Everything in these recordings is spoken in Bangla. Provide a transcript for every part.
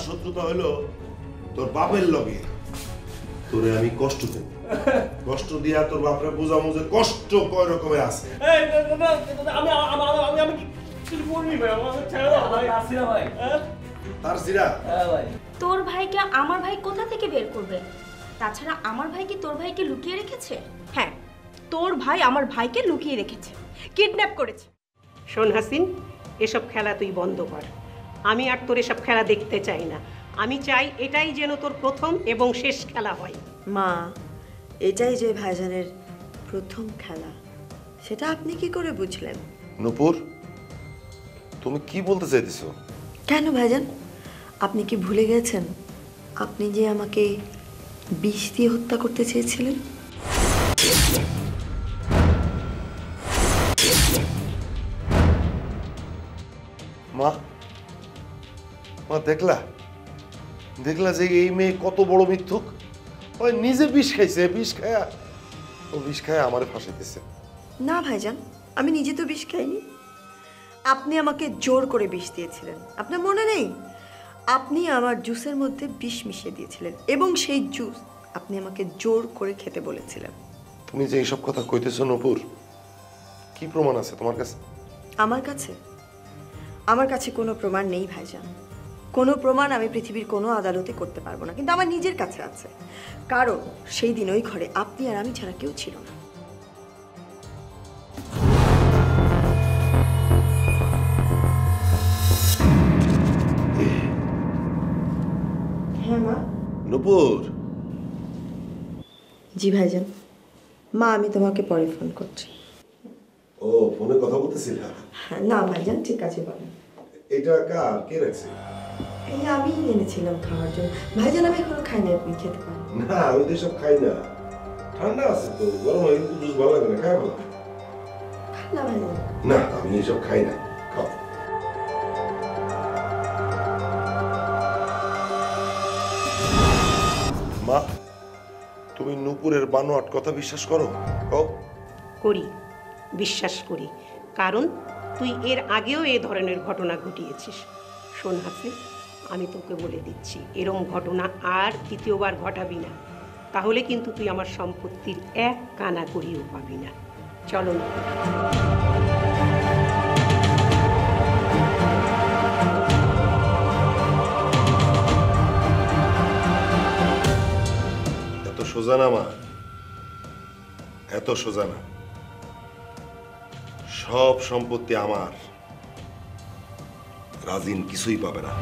শত্রুতা হলো তোর বাপের লগে। তোরে আমি কষ্ট দেব, কষ্ট দিয়া তোর বাপরে বুঝামো যে কষ্ট কয় রকমের আছে। তার সিরা তোর ভাইকে আমার ভাই কোথা থেকে বের করবে? তাছাড়া আমার ভাই কি তোর ভাইকে লুকিয়ে রেখেছে? হ্যাঁ, তোর ভাই আমার ভাইকে লুকিয়ে রেখেছে, কিডন্যাপ করেছে। শোন হাসিন, এসব খেলা তুই বন্ধ কর। আমি আর তোর এসব খেলা দেখতে চাই না। আমি চাই এটাই যেন তোর প্রথম এবং শেষ খেলা হয়। মা, এটাই যে ভাইজানের প্রথম খেলা, সেটা আপনি কি করে বুঝলেন? নূপুর, তুমি কি বলতে চাইতেছো? কেন ভাইজান, আপনি কি ভুলে গেছেন আপনি যে আমাকে বিষ দিয়ে হত্যা করতে চেয়েছিলেন? মা, মা দেখলা দেখলা যে এই মেয়ে কত বড় মিথ্যুক। ওই নিজে বিষ খাইছে, বিষ খায়া ও বিষ খায়া আমারে ফাঁসাইতেছে। না ভাইজান, আমি নিজে তো বিষ খাইনি। আপনি আমাকে জোর করে বিষ দিয়েছিলেন, আপনার মনে নেই? আপনি আমার জুসের মধ্যে বিষ মিশিয়ে দিয়েছিলেন এবং সেই জুস আপনি আমাকে জোর করে খেতে বলেছিলেন। তুমি যে এইসব কথা কইতেছো নূপুর, কি প্রমাণ আছে তোমার কাছে? আমার কাছে কোনো প্রমাণ নেই ভাইজান। কোনো প্রমাণ আমি পৃথিবীর কোনো আদালতে করতে পারবো না, কিন্তু আমার নিজের কাছে আছে। কারণ সেই দিন ওই ঘরে আপনি আর আমি ছাড়া কেউ ছিল না। হ্যাঁ মা। নূপুর। জি ভাইজান। মা, আমি তোমাকে পরে ফোন করছি। ও, ফোনে কথা বলতেছিলা? না ভাইজান, ঠিক আছে বলেন। এটা কার, কে রাখছে? এই আমি এনেছিলাম খাওয়ার জন্য। ভাইজান, আমি এখনো খাইনি, আপনি খেতে পারেন। না, আমি তো এসব খাই না। ঠান্ডা আছে তো, গরম হয়ে কিন্তু জুস ভালো লাগে না, খাই ভালো। খান না ভাইজান। না, আমি এসব খাই না, খাও। মা, তুমি নূপুরের বানোয়াট কথা বিশ্বাস করো? কও। করি, বিশ্বাস করি, কারণ তুই এর আগেও এই ধরনের ঘটনা ঘটিয়েছিস। শোন হাসিন, আমি তোকে বলে দিচ্ছি, এরম ঘটনা আর দ্বিতীয়বার ঘটাবি না, তাহলে কিন্তু তুই আমার সম্পত্তির এক কানা করিও পাবি না। চলো না। এত সোজা না মা, এত সোজা না। সব সম্পত্তি আমার, রাজিন কিছুই পাবে না।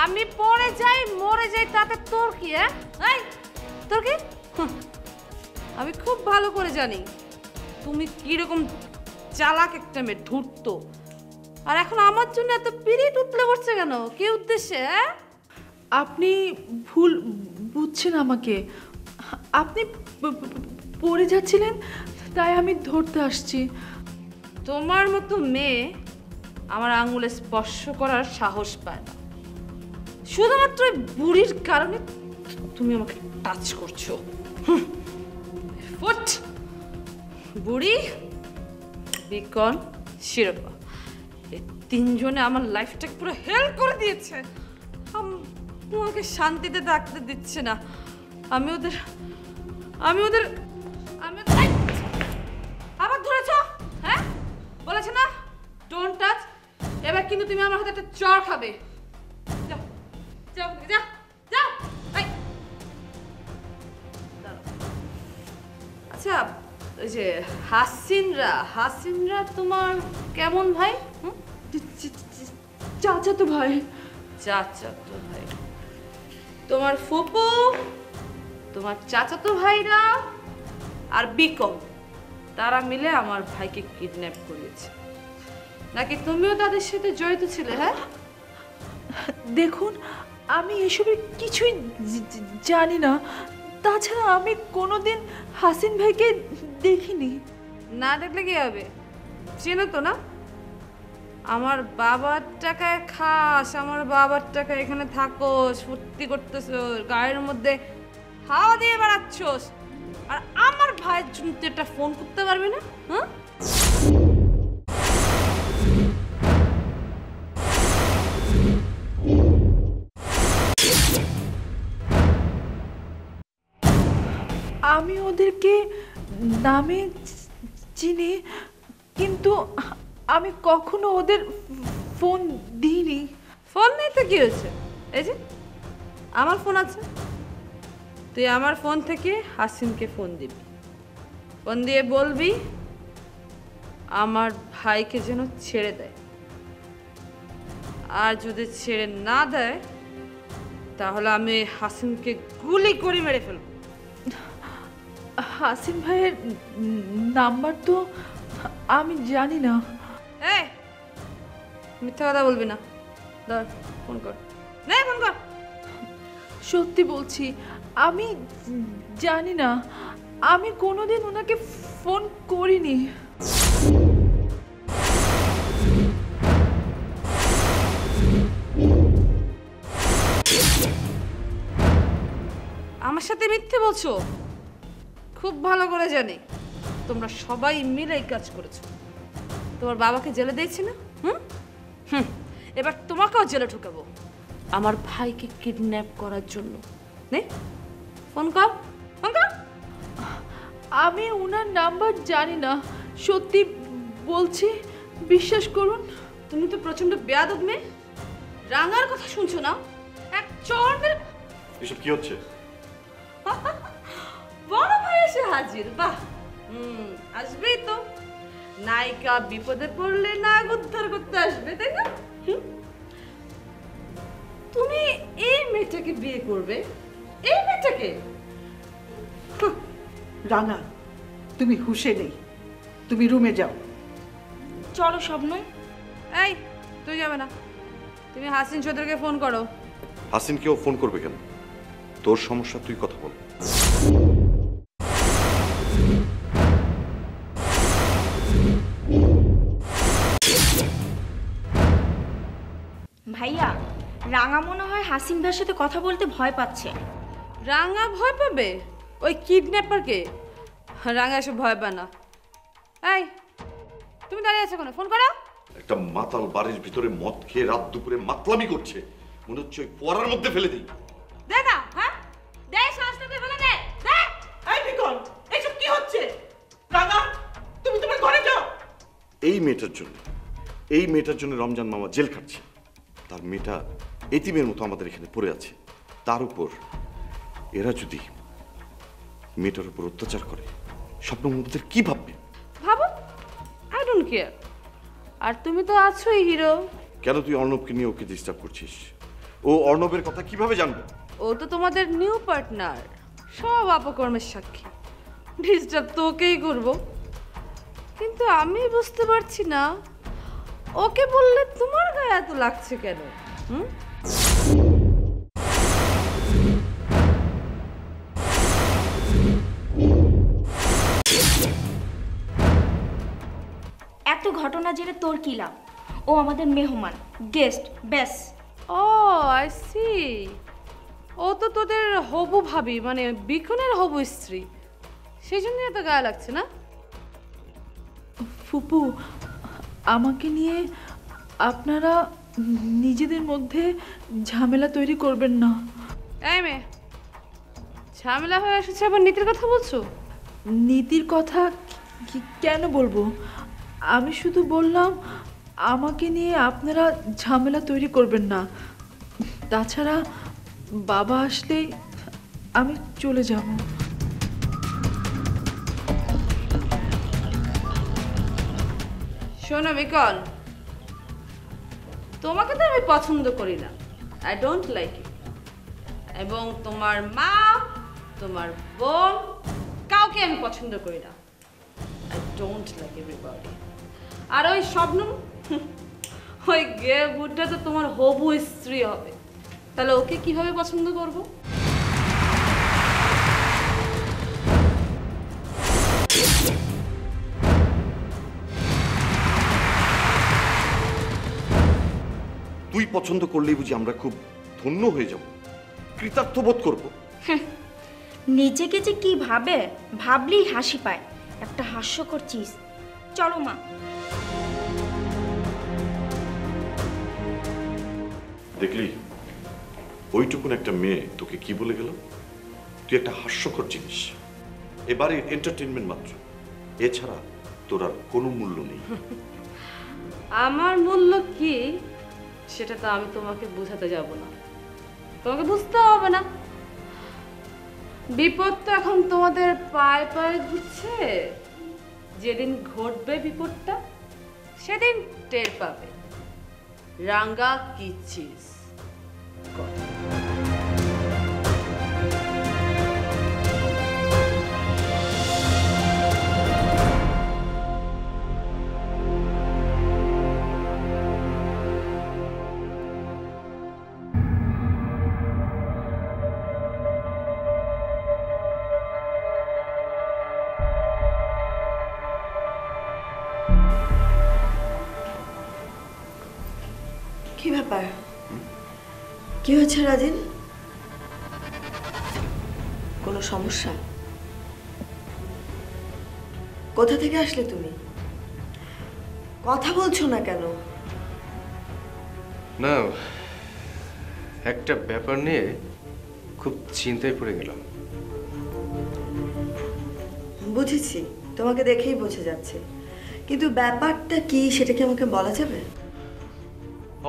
আমি পড়ে যাই মরে যাই তাতে তোর কি? তোর কি? আমি খুব ভালো করে জানি তুমি কিরকম চালাক একটা মেয়ে, ধূর্ত। আর এখন আমার জন্য এত পিরিত উঠলে পড়ছে কেন? কি উদ্দেশ্যে? আপনি ভুল বুঝছেন আমাকে। আপনি পড়ে যাচ্ছিলেন, তাই আমি ধরতে আসছি। তোমার মতো মেয়ে আমার আঙ্গুলে স্পর্শ করার সাহস পায় না। শুধুমাত্র বুড়ির কারণে তুমি আমাকে টাচ করছো। ফুট বুড়ি, বিকন, শিরোপা, এই তিনজনে আমার লাইফটাকে পুরো হেল্প করে দিয়েছে। তোমাকে শান্তিতে থাকতে দিচ্ছে না। আমি ওদের আবার ধরেছ? হ্যাঁ, বলেছে না ডোন্ট টাচ। এবার কিন্তু তুমি আমার হাতে একটা চড় খাবে। যাও যাও যাও যাও। আচ্ছা, ওই যে হাসিনরা তোমার কেমন ভাই? চাচাতো ভাই। চাচাতো ভাই? তোমার ফুপু, তোমার চাচাতো ভাইরা আর বিকম, তারা মিলে আমার ভাইকে কিডন্যাপ করেছে, নাকি তুমিও তাদের সাথে জড়িত ছিলে? হ্যাঁ, দেখুন, আমি এসবের কিছুই জানি না। তাছাড়া আমি কোনোদিন হাসিন ভাইকে দেখিনি। না দেখলে কি হবে? চেনো তো না? আমার বাবার টাকায় খাস, আমার বাবার টাকায় এখানে থাকোস, ফুর্তি করতেছো, গায়ের মধ্যে হাওয়া দিয়ে বেড়াচ্ছোস, আর আমার ভাইয়ের জন্য তুই একটা ফোন করতে পারবি না? হ্যাঁ, আমি ওদেরকে নামে চিনি, কিন্তু আমি কখনো ওদের ফোন দিইনি। ফোন নেই তো কি হয়েছে? এই যে আমার ফোন আছে, তুই আমার ফোন থেকে হাসিনকে ফোন দিবি, ফোন দিয়ে বলবি আমার ভাইকে যেন ছেড়ে দেয়, আর যদি ছেড়ে না দেয় তাহলে আমি হাসিনকে গুলি করে মেরে ফেলবো। হাসিন ভাইয়ের নাম্বার তো আমি জানি না। এই মিথ্যা কথা বলবি না, ধর ফোন কর, নে ফোন কর। সত্যি বলছি, আমি জানি না, আমি কোনোদিন ওনাকে ফোন করিনি। আমার সাথে মিথ্যে বলছো? খুব ভালো করে জানি তোমরা সবাই মিলে এই কাজ করেছো। তোমার বাবাকে জেলে দিয়েছি না? হুম হুম, এবার তোমাকেও জেলে ঢুকাবো আমার ভাইকে কিডন্যাপ করার জন্য। নে ফোন কর, ফোন কর। আমি ওনার নাম্বার জানি না, সত্যি বলছি, বিশ্বাস করুন। তুমি তো প্রচন্ড বেয়াদব মেয়ে, রাঙার কথা শুনছো না? এক চড় মেরে। এসব কি হচ্ছে? বড় ভাই এসে হাজির, বাহ। আসবেই তো, নায়িকা বিপদে পড়লে নায়ক উদ্ধার করতে আসবে, তাই না? তুমি এই মেয়েটাকে বিয়ে করবে? এই মেয়েটাকে? রানা, তুমি হুঁশে নেই, তুমি রুমে যাও। চলো শবনম। এই তুই যাবে না, তুমি হাসিন চৌধুরীকে ফোন করো। হাসিনকেও ফোন করবে কেন? তোর সমস্যা, তুই কথা বল। ভাইয়া, রাঙা মনে হয় হাসিন ভাইয়ের সাথে কথা বলতে ভয় পাচ্ছে। রাঙা ভয় পাবে? ওই কিডন্যাপারকে? রাঙা এসব ভয় পায় না। এই তুমি দাঁড়িয়ে আছো কেন? ফোন করো। একটা মাতাল বাড়ির ভিতরে মদ খেয়ে রাত দুপুরে মাতলামি করছে, মনে হচ্ছে ওই পড়ার মধ্যে ফেলে দিই। দে না, হ্যাঁ দে, সাহসটা দিয়ে ফেলে দে। দে। এই বিকন, এসব কি হচ্ছে? রানা, তুমি তোমার ঘরে যাও। এই মেয়েটার জন্য রমজান মামা জেল খাটছে। তার মেয়েটা এতিমের মতো আমাদের এখানে পড়ে আছে। তার উপর এরা যদি মেয়েটার উপর অত্যাচার করে, স্বপ্ন আমাদের কি ভাববে? ভাবো, আই ডোন্ট কেয়ার। আর তুমি তো আছোই হিরো। কেন তুই অর্ণবকে নিয়ে ওকে ডিস্টার্ব করছিস? ও অর্ণবের কথা কিভাবে জানবে? ও তো তোমাদের নিউ পার্টনার, সব অপকর্মের সাক্ষী। ডিস্টার্ব তো ওকেই করবো, কিন্তু আমি বুঝতে পারছি না ওকে বললে তোমার গায়ে এত লাগছে কেন? এত ঘটনা জেনে তোর কি লাভ? ও আমাদের মেহমান, গেস্ট, ব্যাস। ও আই সি, ও তো তোদের হবু ভাবি, মানে বিকনের হবু স্ত্রী, সেই জন্য এত গায়ে লাগছে না? ফুপু, আমাকে নিয়ে আপনারা নিজেদের মধ্যে ঝামেলা তৈরি করবেন না। এই মেয়ে, ঝামেলা হয়ে এসেছে আবার নীতির কথা বলছো? নীতির কথা কেন বলবো? আমি শুধু বললাম আমাকে নিয়ে আপনারা ঝামেলা তৈরি করবেন না। তাছাড়া বাবা আসলেই আমি চলে যাব। শোনো বিকন, তোমাকে তো আমি পছন্দ করি না, আই ডোন্ট লাইক ইউ। এবং তোমার মা, তোমার বোন, কাউকে আমি পছন্দ করি না, আই ডোন্ট লাইক এভরিবডি। আর ওই স্বপ্নম, ওই গে বুড়টা তো তোমার হবু স্ত্রী হবে, তাহলে ওকে কিভাবে পছন্দ করবো? তুই পছন্দ করলেই বুঝি আমরা খুব ধন্য হয়ে যাব, কৃতার্থ বোধ করবো? নিজেকে যে কি ভাবে, ভাবলেই হাসি পায়। একটা হাস্যকর চিজ। চলো মা। দেখলি ওইটুকুন একটা মেয়ে তোকে কি বলে গেল? তুই একটা হাস্যকর জিনিস, এবারে এন্টারটেনমেন্ট মাত্র, এছাড়া তোর আর কোনো মূল্য নেই। আমার মূল্য কি সেটা তো আমি তোমাকে বোঝাতে যাব না, তোমাকে বুঝতে হবে না। বিপদ তো এখন তোমাদের পায়ে পায়ে ঘুরছে, যেদিন ঘটবে বিপদটা সেদিন টের পাবে রাঙ্গা কি চিজ। কি ব্যাপার? কি হয়েছে রাজিন? কোনো সমস্যা? কোথা থেকে আসলে তুমি? কথা বলছো না কেন? না, একটা ব্যাপার নিয়ে খুব চিন্তায় পড়ে গেলাম। বুঝেছি, তোমাকে দেখেই বোঝা যাচ্ছে, কিন্তু ব্যাপারটা কি সেটা কি আমাকে বলা যাবে?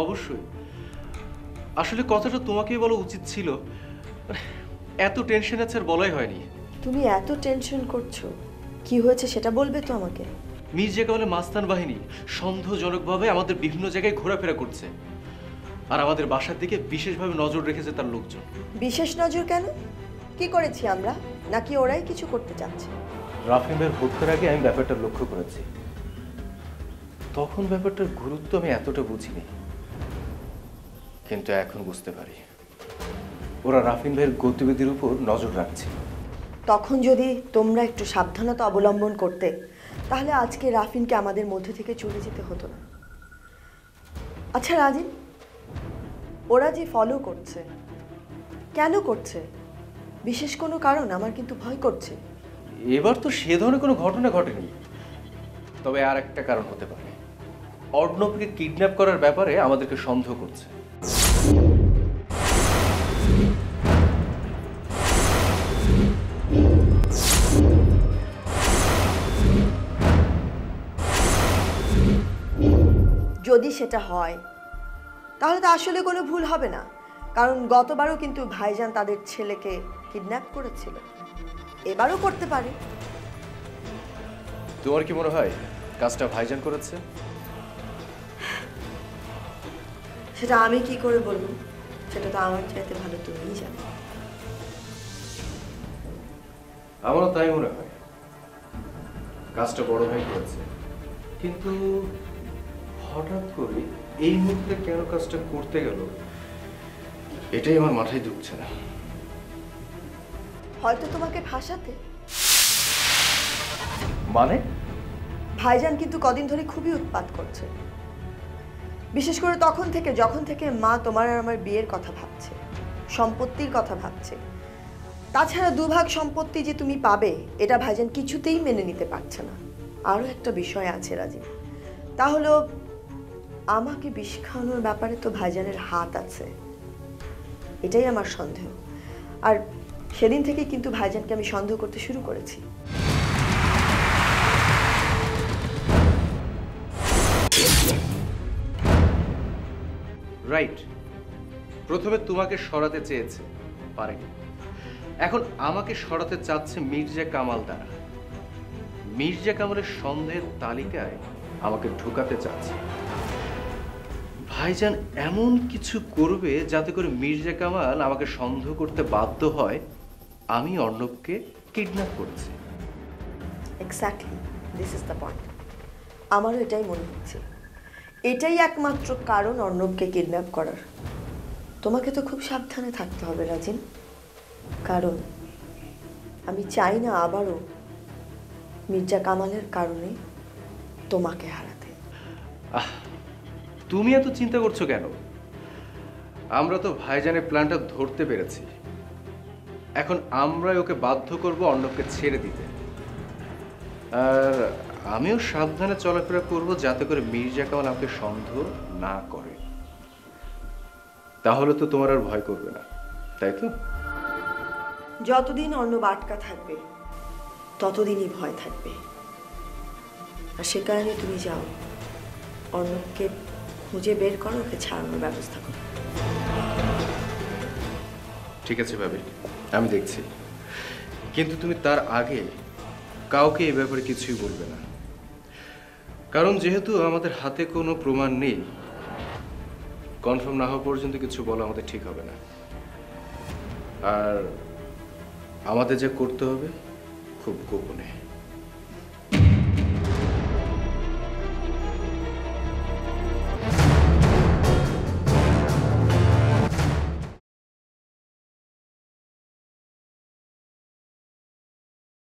অবশ্যই। আসলে কথাটা তোমাকেই বলা উচিত ছিল, এত টেনশন আছে আর বলাই হয়নি। তুমি এত টেনশন করছো, কি হয়েছে সেটা বলবে তো আমাকে। মির্জা কামালের মাস্তান বাহিনী সন্দেহজনকভাবে আমাদের বিভিন্ন জায়গায় ঘোরাফেরা করছে, আর আমাদের বাসার দিকে বিশেষভাবে নজর রেখেছে তার লোকজন। বিশেষ নজর কেন? কি করেছি আমরা, নাকি ওরাই কিছু করতে চাচ্ছে? রাফিন ভাইয়ের হত্যার আগে আমি ব্যাপারটা লক্ষ্য করেছি, তখন ব্যাপারটার গুরুত্ব আমি এতটা বুঝিনি, কিন্তু এখন বুঝতে পারি ওরা রাফিন ভাইয়ের গতিবিধির উপর নজর রাখছে। তখন যদি তোমরা একটু সাবধানতা অবলম্বন করতে, তাহলে আজকে রাফিনকে আমাদের মধ্যে থেকে চলে যেতে হতো না। আচ্ছা রাজিন, ওরা যে ফলো করছে, কেন করছে? বিশেষ কোনো কারণ? আমার কিন্তু ভয় করছে। এবার তো সে ধরনের কোনো ঘটনা ঘটেনি, তবে আর একটা কারণ হতে পারে। অর্ণবকে কিডন্যাপ করার ব্যাপারে আমাদেরকে সন্দেহ করছে। যদি সেটা হয় তাহলে তো আসলে কোনো ভুল হবে না, কারণ গতবারও কিন্তু ভাইজান তাদের ছেলেকে কিডন্যাপ করেছিল, এবারও করতে পারে। তোমার কি মনে হয় কাজটা ভাইজান করেছে? সেটা আমি কি করে বলবো? সেটা তো আমার চাইতে ভালো তুমিই জানো। আমারও তাই মনে হয় কাজটা বড় ভাই করেছে, কিন্তু হঠাৎ করে এই মুহূর্তে কেন কাজটা করতে গেল এটাই আমার মাথায় ঢুকছে না। হয়তো তোমাকে ফাঁসাতে। মানে? ভাইজান কিন্তু কদিন ধরে খুবই উৎপাত করছে, বিশেষ করে যখন থেকে মা তোমার আর আমার বিয়ের কথা ভাবছে, সম্পত্তির কথা ভাবছে। তাছাড়া দুভাগ সম্পত্তি যে তুমি পাবে এটা ভাইজান কিছুতেই মেনে নিতে পারছে না। আরও একটা বিষয় আছে রাজি, তা হলো আমাকে বিষ খাওয়ানোর ব্যাপারে তো ভাইজানের হাত আছে, এটাই আমার সন্দেহ। আর সেদিন থেকে কিন্তু ভাইজানকে আমি সন্দেহ করতে শুরু করেছি। রাইট, প্রথমে তোমাকে সরাতে চেয়েছে, পারেনি। এখন আমাকে সরাতে চাচ্ছে মির্জা কামাল দ্বারা। মির্জা কামালের সন্দেহের তালিকায় আমাকে ঢুকাতে চাচ্ছে। ভাইজান এমন কিছু করবে যাতে করে মির্জা কামাল আমাকে সন্দেহ করতে বাধ্য হয় আমি অর্ণবকে কিডন্যাপ করেছি। Exactly, this is the point. আমারও এটাই মনে হচ্ছে, এটাই একমাত্র কারণ অর্ণবকে কিডন্যাপ করার। তোমাকে তো খুব সাবধানে থাকতে হবে রাজিন, কারণ আমি চাই না আবারও মির্জা কামালের কারণে তোমাকে হারাতে। তুমি এত চিন্তা করছো কেন? আমরা তো ভাইজানের প্ল্যানটা ধরতে পেরেছি। এখন আমরাই ওকে বাধ্য করব অর্ণবকে ছেড়ে দিতে। আর আমিও সাবধানে চলাফেরা করব যাতে করে মির্জা কামাল আমাকে সন্দেহ না করে। তাহলে তো তোমার আর ভয় করবে না, তাই তো? যতদিন অর্ণব আটকা থাকবে ততদিনই ভয় থাকবে। আর সে কারণে তুমি যাও, অর্ণবকে খুঁজে বের করো, ওকে ছাড়ানোর ব্যবস্থা করো। ঠিক আছে ভাবি, আমি দেখছি। কিন্তু তুমি তার আগে কাউকে এই ব্যাপারে কিছুই বলবে না, কারণ যেহেতু আমাদের হাতে কোনো প্রমাণ নেই, কনফার্ম না হওয়া পর্যন্ত কিছু বলা আমাদের ঠিক হবে না। আর আমাদের যা করতে হবে খুব গোপনে।